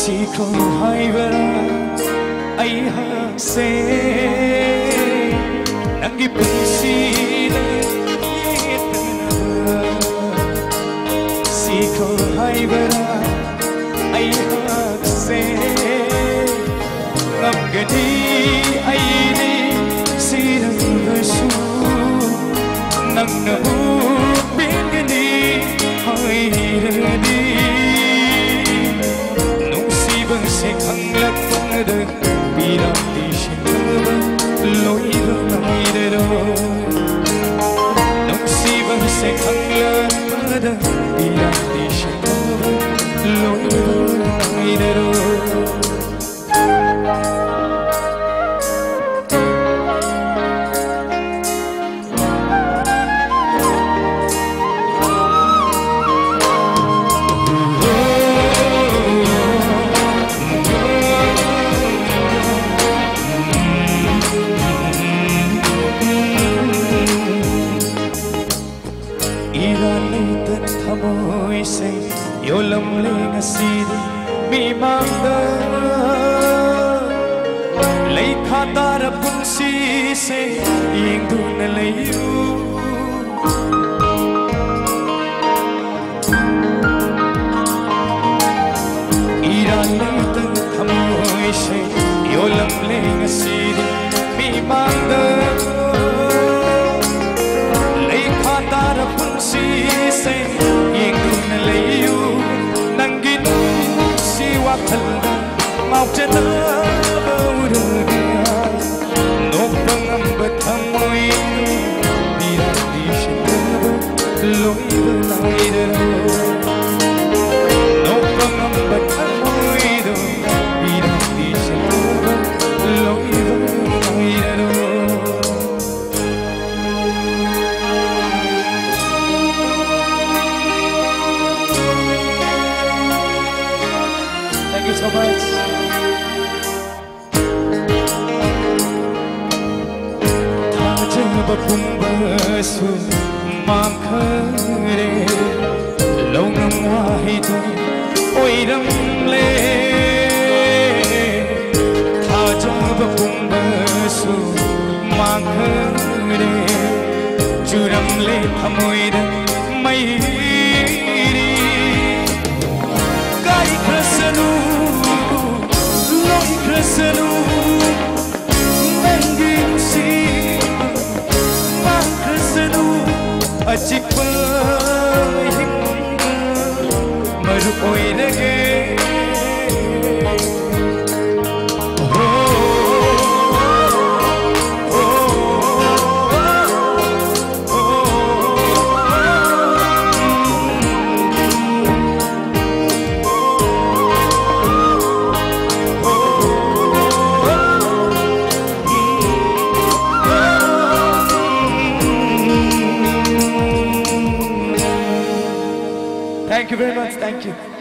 Sikhro Haibara se nangi punsida yetanaba Sikhro Haibara se ngamgadi aini siravasu nangna bingani hairadi Sekhanglapada birati shinaba loiva naidero Nuksiva sekhanglapada birati shinaba loiva naidero Yolam ling asidi mimangda lay khatara punsi se yengdu na layu iranay tan thamoy se yolam ling asidi mimangda lay khatara punsi se yengdu na layu Nangin siwa kalda mau chana bauraga no pangamba thamoy birati shinaba loiva naidero no pangamba thamoy birati shinaba loiva naidero Thank you so much. Thajaba pumbasu mangkhare longam wahida oiram le Thajaba pumbasu mangkhare juram le thamoida mai Krasanu nangin si krasanu achikpa himga maru oirage Thank you very much. Thank you.